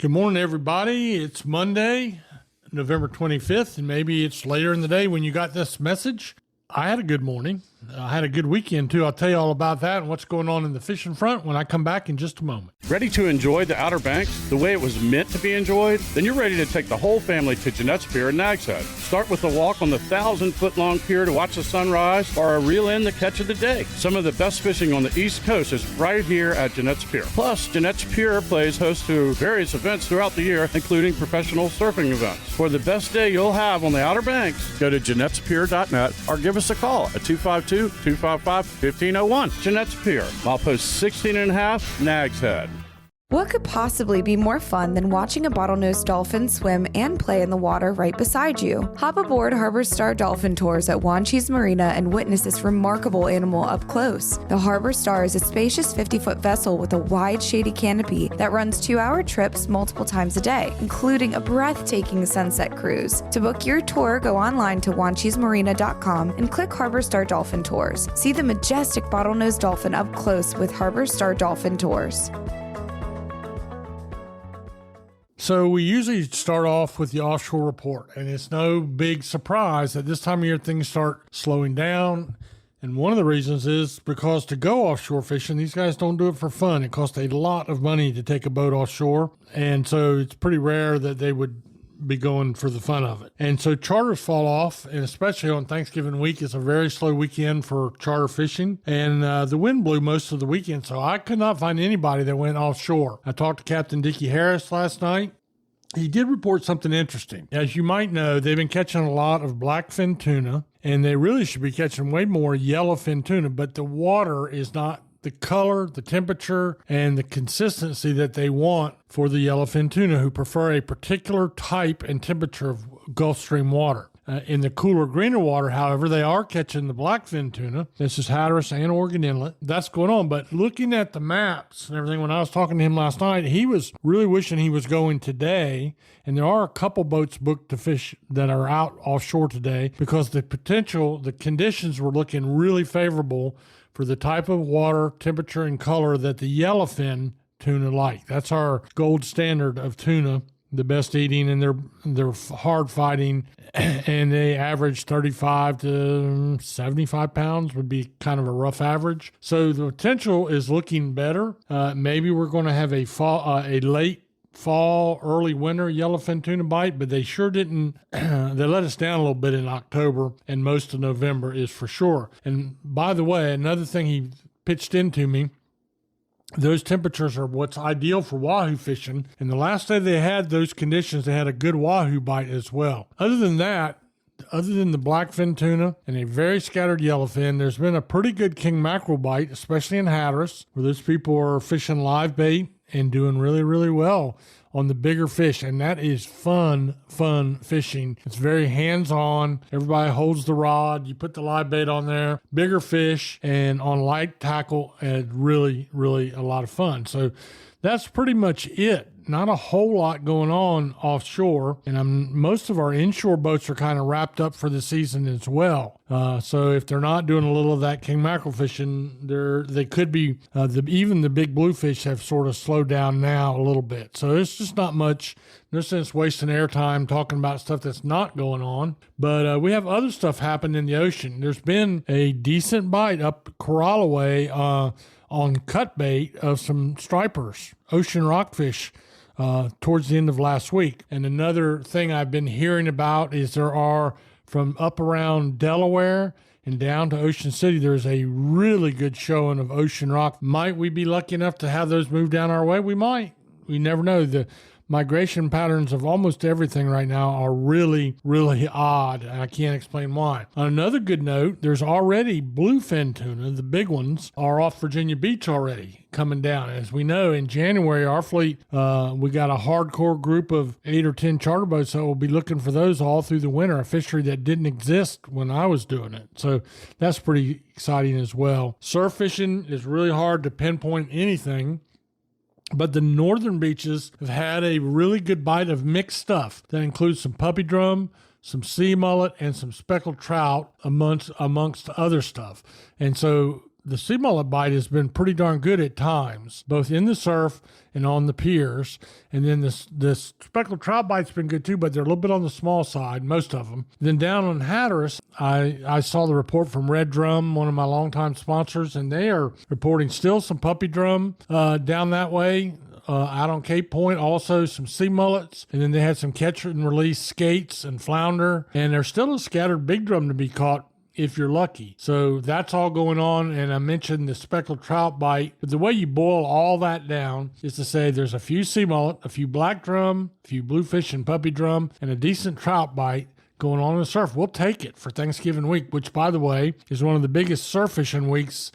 Good morning, everybody. It's Monday, November 25th, and maybe it's later in the day when you got this message. I had a good morning. I had a good weekend, too. I'll tell you all about that and what's going on in the fishing front when I come back in just a moment. Ready to enjoy the Outer Banks the way it was meant to be enjoyed? Then you're ready to take the whole family to Jeanette's Pier in Nags Head. Start with a walk on the 1,000-foot-long pier to watch the sunrise or a reel in the catch of the day. Some of the best fishing on the East Coast is right here at Jeanette's Pier. Plus, Jeanette's Pier plays host to various events throughout the year, including professional surfing events. For the best day you'll have on the Outer Banks, go to Jeanette'sPier.net or give us a call at 252-255-1501. Jeanette's Pier, milepost 16 and a half, Nags Head. What could possibly be more fun than watching a bottlenose dolphin swim and play in the water right beside you? Hop aboard Harbor Star Dolphin Tours at Wanchese Marina and witness this remarkable animal up close. The Harbor Star is a spacious 50-foot vessel with a wide, shady canopy that runs 2-hour trips multiple times a day, including a breathtaking sunset cruise. To book your tour, go online to wanchesemarina.com and click Harbor Star Dolphin Tours. See the majestic bottlenose dolphin up close with Harbor Star Dolphin Tours. So we usually start off with the offshore report, and it's no big surprise that this time of year things start slowing down. And one of the reasons is because to go offshore fishing, these guys don't do it for fun. It costs a lot of money to take a boat offshore, and so it's pretty rare that they would be going for the fun of it. And so charters fall off, and especially on Thanksgiving week, it's a very slow weekend for charter fishing. And the wind blew most of the weekend, so I could not find anybody that went offshore. I talked to Captain Dickie Harris last night. He did report something interesting. As you might know, they've been catching a lot of blackfin tuna, and they really should be catching way more yellowfin tuna, but the water is not the color, the temperature, and the consistency that they want for the yellowfin tuna, who prefer a particular type and temperature of Gulf Stream water. In the cooler, greener water, however, they are catching the blackfin tuna. This is Hatteras and Oregon Inlet. That's going on. But looking at the maps and everything, when I was talking to him last night, he was really wishing he was going today. And there are a couple boats booked to fish that are out offshore today because the conditions were looking really favorable for the type of water, temperature, and color that the yellowfin tuna like. That's our gold standard of tuna. The best eating, and they're hard fighting, and they average 35 to 75 pounds would be kind of a rough average. So the potential is looking better. Maybe we're going to have a late fall, early winter yellowfin tuna bite, but they sure didn't. They let us down a little bit in October, and most of November is for sure. And by the way, another thing he pitched into me, those temperatures are what's ideal for wahoo fishing. And the last day they had those conditions, they had a good wahoo bite as well. Other than that, other than the blackfin tuna and a very scattered yellowfin, there's been a pretty good king mackerel bite, especially in Hatteras, where those people are fishing live bait and doing really, really well on the bigger fish. And that is fun fishing. It's very hands-on. Everybody holds the rod. You put the live bait on there, bigger fish, and on light tackle, and really, really a lot of fun. So that's pretty much it. Not a whole lot going on offshore, and most of our inshore boats are kind of wrapped up for the season as well. So if they're not doing a little of that king mackerel fishing, they could be. Even the big bluefish have sort of slowed down now a little bit. So it's just not much. No sense wasting airtime talking about stuff that's not going on. But we have other stuff happening in the ocean. There's been a decent bite up Corallaway on cut bait of some stripers, ocean rockfish, towards the end of last week. And another thing I've been hearing about is there are, from up around Delaware and down to Ocean City, there's a really good showing of ocean rock. Might we be lucky enough to have those move down our way? We might. We never know. The migration patterns of almost everything right now are really, really odd. I can't explain why. On another good note, there's already bluefin tuna. The big ones are off Virginia Beach already coming down. As we know, in January, our fleet, we got a hardcore group of 8 or 10 charter boats that will be looking for those all through the winter, a fishery that didn't exist when I was doing it. So that's pretty exciting as well. Surf fishing is really hard to pinpoint anything. But the northern beaches have had a really good bite of mixed stuff that includes some puppy drum, some sea mullet, and some speckled trout amongst other stuff. And so the sea mullet bite has been pretty darn good at times, both in the surf and on the piers. And then this speckled trout bite's been good too, but they're a little bit on the small side, most of them. Then down on Hatteras, I saw the report from Red Drum, one of my longtime sponsors, and they are reporting still some puppy drum down that way. Out on Cape Point, also some sea mullets, and then they had some catch and release skates and flounder, and there's still a scattered big drum to be caught if you're lucky. So that's all going on, and I mentioned the speckled trout bite. But the way you boil all that down is to say there's a few sea mullet, a few black drum, a few bluefish and puppy drum, and a decent trout bite going on in the surf. We'll take it for Thanksgiving week, which, by the way, is one of the biggest surf fishing weeks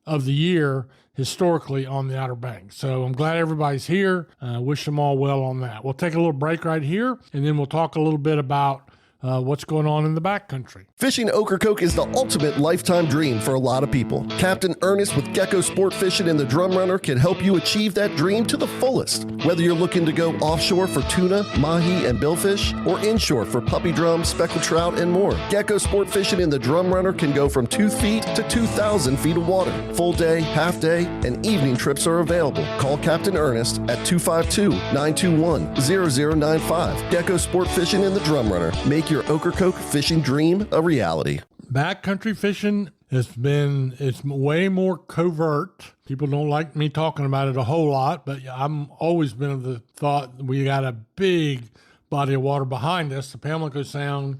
of the year historically on the Outer Banks. So I'm glad everybody's here. Wish them all well on that. We'll take a little break right here, and then we'll talk a little bit about what's going on in the backcountry. Fishing Ocracoke is the ultimate lifetime dream for a lot of people. Captain Ernest with Gecko Sport Fishing and the Drum Runner can help you achieve that dream to the fullest. Whether you're looking to go offshore for tuna, mahi, and billfish, or inshore for puppy drum, speckled trout, and more, Gecko Sport Fishing and the Drum Runner can go from 2 feet to 2,000 feet of water. Full day, half day, and evening trips are available. Call Captain Ernest at 252-921-0095. Gecko Sport Fishing and the Drum Runner. Make your Ocracoke fishing dream a reality. Backcountry fishing it's way more covert. People don't like me talking about it a whole lot, but I'm always been of the thought we got a big body of water behind us, the Pamlico Sound,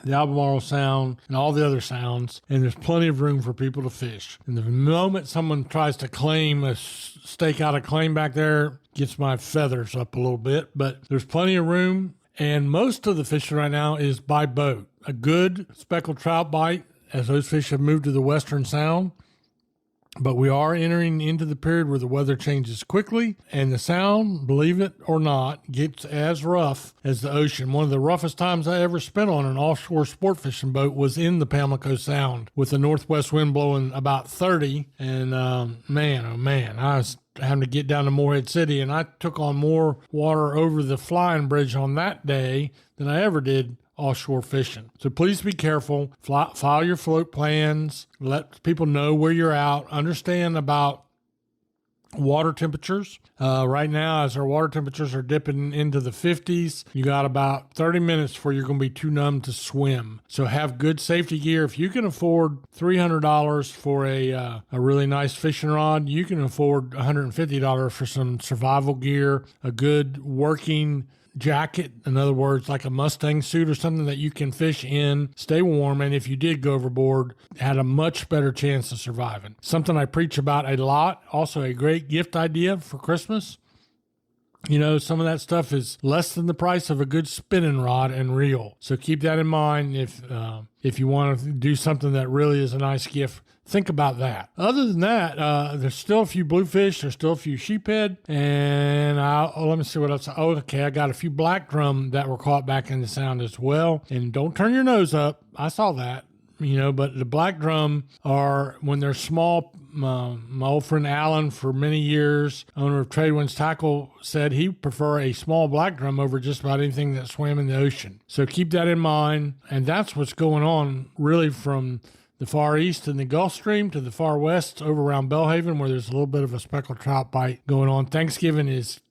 the Albemarle Sound, and all the other sounds, and there's plenty of room for people to fish. And the moment someone tries to stake out a claim back there, gets my feathers up a little bit, but there's plenty of room. And most of the fishing right now is by boat. A good speckled trout bite, as those fish have moved to the Western Sound. But we are entering into the period where the weather changes quickly, and the Sound, believe it or not, gets as rough as the ocean. One of the roughest times I ever spent on an offshore sport fishing boat was in the Pamlico Sound with the northwest wind blowing about 30. And man, oh man, I was having to get down to Morehead City, and I took on more water over the flying bridge on that day than I ever did offshore fishing. So please be careful. File your float plans. Let people know where you're out. Understand about water temperatures. Right now, as our water temperatures are dipping into the 50s, you got about 30 minutes before you're going to be too numb to swim. So have good safety gear. If you can afford $300 for a really nice fishing rod, you can afford $150 for some survival gear, a good working jacket, in other words, like a Mustang suit or something that you can fish in, stay warm, and if you did go overboard, had a much better chance of surviving. Something I preach about a lot, also a great gift idea for Christmas. You know, some of that stuff is less than the price of a good spinning rod and reel. So keep that in mind if you want to do something that really is a nice gift. Think about that. Other than that, there's still a few bluefish. There's still a few sheephead. And let me see what else. Oh, okay. I got a few black drum that were caught back in the Sound as well. And don't turn your nose up. I saw that. But the black drum are, when they're small, my old friend Alan, for many years, owner of Tradewinds Tackle, said he prefer a small black drum over just about anything that swam in the ocean. So keep that in mind. And that's what's going on really from the far east in the Gulf Stream to the far west over around Belhaven, where there's a little bit of a speckled trout bite going on. Thanksgiving is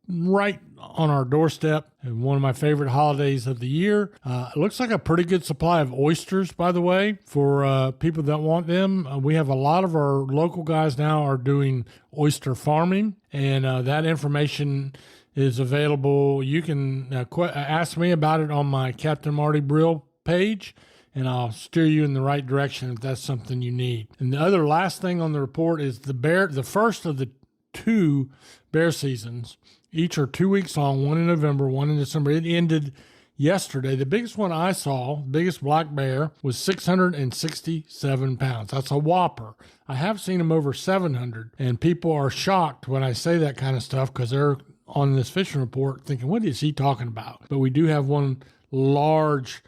right on our doorstep, and one of my favorite holidays of the year. It looks like a pretty good supply of oysters, by the way, for people that want them. We have a lot of our local guys now are doing oyster farming, and that information is available. You can ask me about it on my Captain Marty Brill page, and I'll steer you in the right direction if that's something you need. And the other last thing on the report is the first of the 2 bear seasons. Each are 2 weeks long, one in November, one in December. It ended yesterday. The biggest one I saw, biggest black bear, was 667 pounds. That's a whopper. I have seen them over 700, and people are shocked when I say that kind of stuff because they're on this fishing report thinking, what is he talking about? But we do have one large,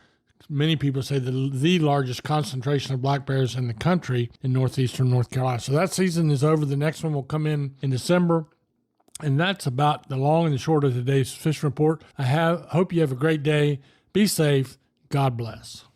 many people say the largest concentration of black bears in the country in northeastern North Carolina. So that season is over. The next one will come in December. And that's about the long and the short of today's fishing report. Hope you have a great day. Be safe. God bless.